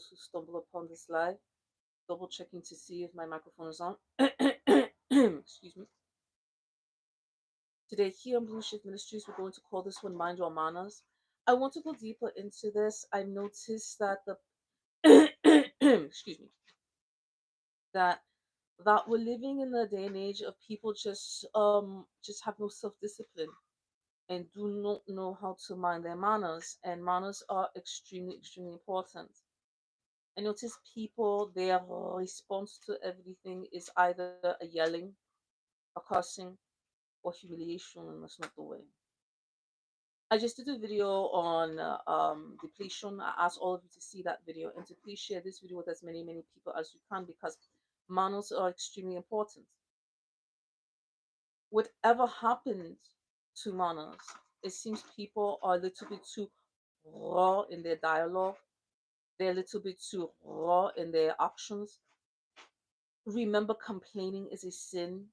those who stumble upon this live. Double checking to see if my microphone is on. Excuse me. Today, here on Blue Shift Ministries, we're going to call this one Mind Your Manners. I want to go deeper into this. I noticed that the excuse me, that we're living in a day and age of people just have no self-discipline and do not know how to mind their manners, and manners are extremely important. I notice people, their response to everything is either a yelling, a cursing, or humiliation, and that's not the way. I just did a video on depletion. I asked all of you to see that video and to please share this video with as many people as you can, because manners are extremely important. Whatever happened to manners, it seems people are a little bit too raw in their dialogue. They're a little bit too raw in their actions. Remember, complaining is a sin.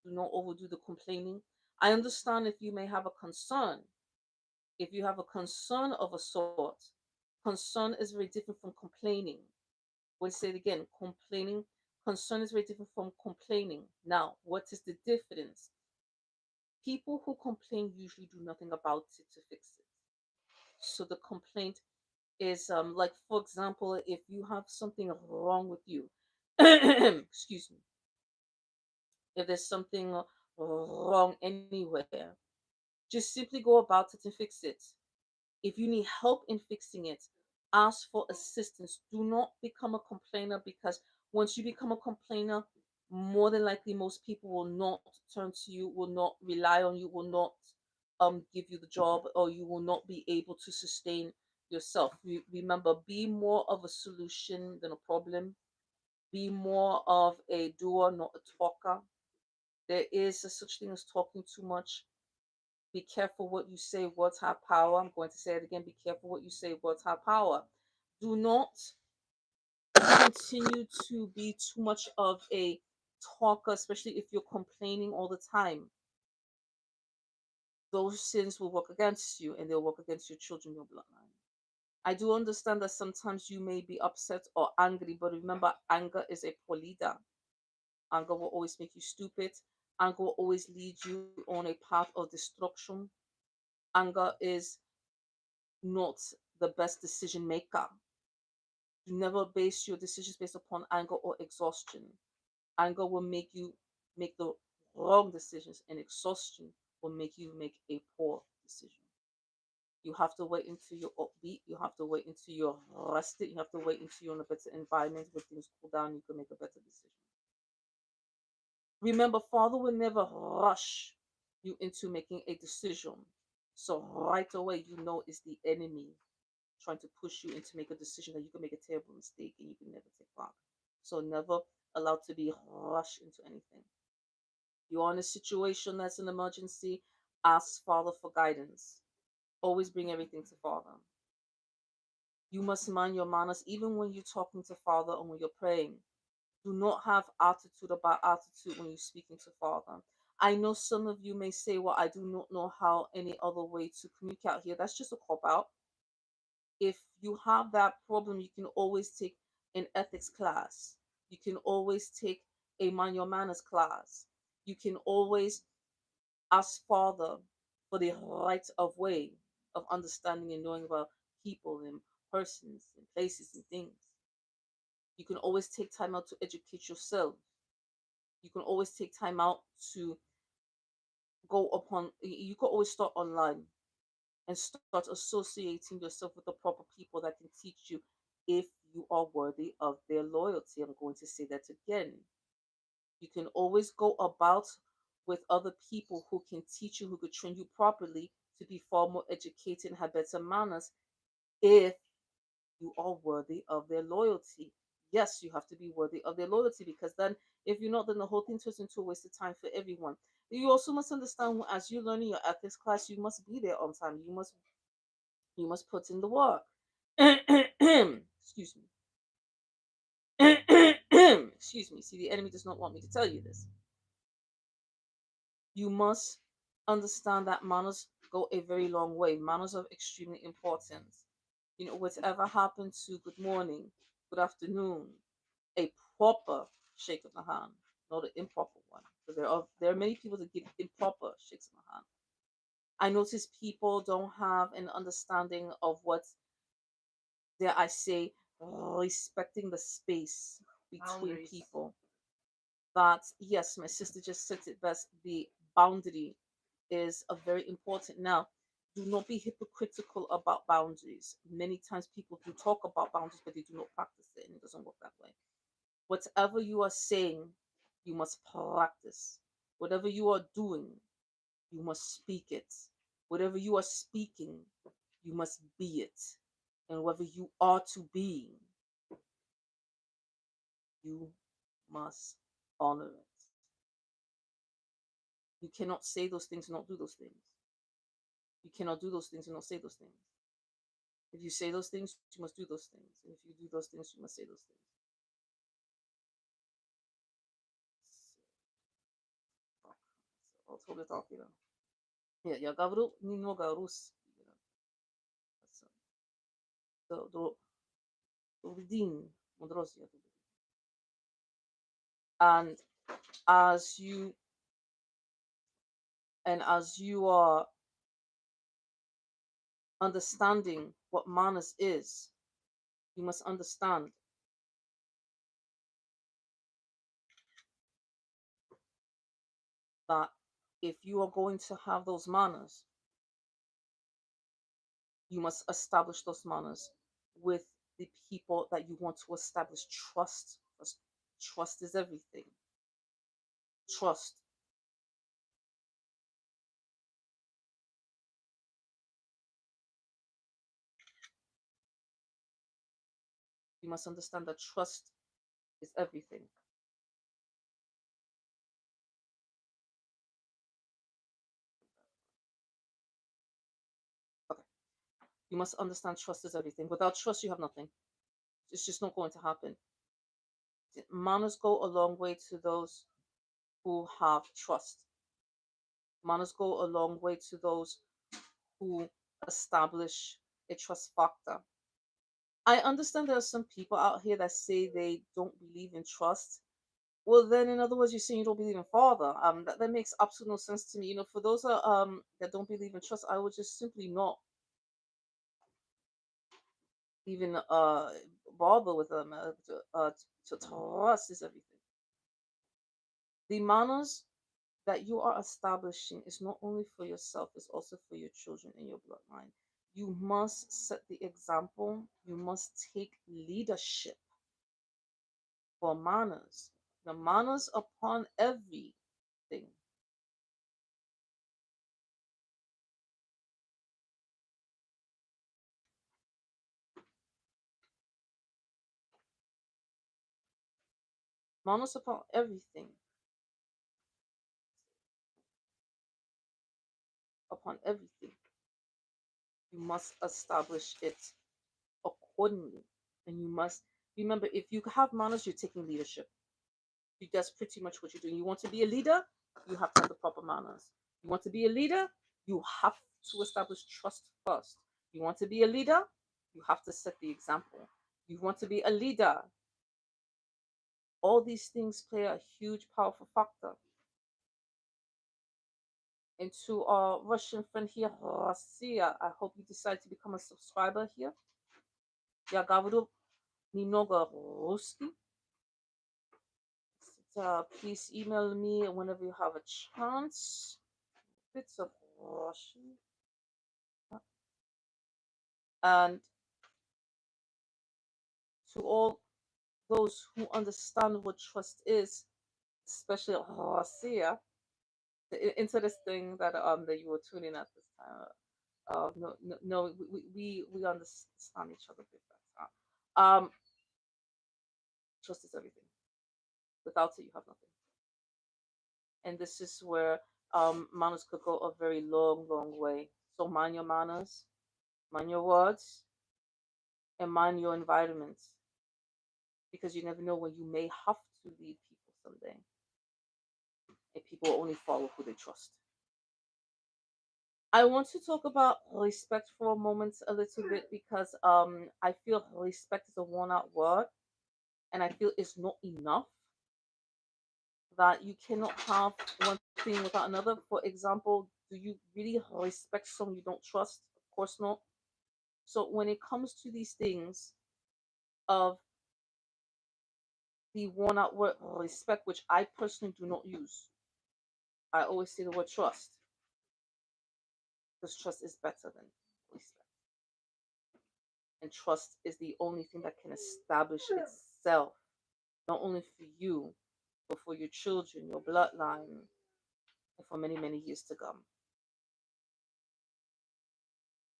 Do not overdo the complaining. I understand if you may have a concern. If you have a concern of a sort, concern is very different from complaining. We'll say it again, complaining, concern is very different from complaining. Now, what is the difference? People who complain usually do nothing about it to fix it. So the complaint is like, for example, if you have something wrong with you, excuse me, if there's something wrong anywhere, just simply go about it and fix it. If you need help in fixing it, ask for assistance. Do not become a complainer, because once you become a complainer, more than likely most people will not turn to you, will not rely on you, will not give you the job, or you will not be able to sustain yourself. Remember, be more of a solution than a problem. Be more of a doer, not a talker. There is a such thing as talking too much. Be careful what you say, words have power. I'm going to say it again. Be careful what you say, words have power. Do not continue to be too much of a talker, especially if you're complaining all the time. Those sins will work against you, and they'll work against your children, your bloodline. I do understand that sometimes you may be upset or angry, but remember, anger is a poor leader. Anger will always make you stupid. Anger will always lead you on a path of destruction. Anger is not the best decision maker. You never base your decisions based upon anger or exhaustion. Anger will make you make the wrong decisions, and exhaustion will make you make a poor decision. You have to wait until you're upbeat. You have to wait until you're rested. You have to wait until you're in a better environment where things cool down. You can make a better decision. Remember, Father will never rush you into making a decision. So right away, you know it's the enemy trying to push you into make a decision that you can make a terrible mistake and you can never take back. So never allowed to be rushed into anything. You're in a situation that's an emergency, ask Father for guidance. Always bring everything to Father. You must mind your manners even when you're talking to Father and when you're praying. Do not have attitude about attitude when you're speaking to Father. I know some of you may say, well, I do not know how any other way to communicate out here. That's just a cop out. If you have that problem, you can always take an ethics class. You can always take a mind your manners class. You can always ask Father for the right of way of understanding and knowing about people and persons and places and things. You can always take time out to educate yourself. You can always take time out to go upon, you can always start online and start associating yourself with the proper people that can teach you if you are worthy of their loyalty. I'm going to say that again. You can always go about with other people who can teach you, who could train you properly to be far more educated and have better manners if you are worthy of their loyalty. Yes, you have to be worthy of their loyalty, because then if you're not, then the whole thing turns into a waste of time for everyone. You also must understand, as you're learning your ethics class, you must be there on time. You must put in the work. Excuse me. Excuse me. See, the enemy does not want me to tell you this. You must understand that manners go a very long way. Manners are extremely important. Whatever happened to good morning, good afternoon, a proper shake of the hand, not an improper one. Because there are many people that give improper shakes of the hand. I notice people don't have an understanding of what, dare I say, respecting the space between Boundaries. people. That, yes, my sister just said it best. The boundary is a very important. Now, do not be hypocritical about boundaries. Many times people do talk about boundaries, but they do not practice it, and it doesn't work that way. Whatever you are saying, you must practice. Whatever you are doing, you must speak it. Whatever you are speaking, you must be it. And whatever you are to be, you must honor it. You cannot say those things and not do those things. You cannot do those things and not say those things. If you say those things, you must do those things. And if you do those things, you must say those things. I'll talk, you know. Yeah, я говорю немного русский. Дин, мудрость. And as you as you are understanding what manners is, you must understand that if you are going to have those manners, you must establish those manners with the people that you want to establish trust. Because trust is everything. Trust. You must understand that trust is everything. Okay. You must understand trust is everything. Without trust, you have nothing. It's just not going to happen. Manners go a long way to those who have trust. Manners go a long way to those who establish a trust factor. I understand there are some people out here that say they don't believe in trust. Well, then, in other words, you're saying you don't believe in Father. That makes absolute no sense to me. For those that don't believe in trust, I would just simply not even bother with them. To trust is everything. The manners that you are establishing is not only for yourself, it's also for your children and your bloodline. You must set the example. You must take leadership for manners. The manners upon everything. Manners upon everything. Upon everything. You must establish it accordingly. And you must remember, if you have manners, you're taking leadership. That's pretty much what you're doing. You want to be a leader, you have to have the proper manners. You want to be a leader, you have to establish trust first. You want to be a leader, you have to set the example. You want to be a leader, all these things play a huge, powerful factor. And to our Russian friend here, Russia, I hope you decide to become a subscriber here. Я говорю немного русский. Please email me whenever you have a chance. Bits of Russian. And to all those who understand what trust is, especially Russia, interesting that you were tuning at this time. No, we understand each other better. Trust is everything. Without it, you have nothing. And this is where manners could go a very long, long way. So mind your manners, mind your words, and mind your environment, because you never know when you may have to lead people someday, and people will only follow who they trust. I want to talk about respect for a moment a little bit because I feel respect is a worn out word, and I feel it's not enough, that you cannot have one thing without another. For example, do you really respect someone you don't trust? Of course not. So when it comes to these things of the worn out word respect, which I personally do not use, I always say the word trust, because trust is better than respect. And trust is the only thing that can establish itself, not only for you, but for your children, your bloodline, and for many, many years to come.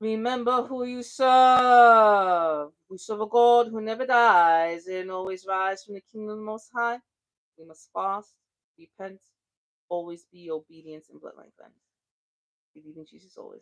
Remember who you serve. We serve a God who never dies and always rise from the kingdom of the Most High. We must fast, repent, always be obedient and bloodline cleansed. Believe in Jesus always.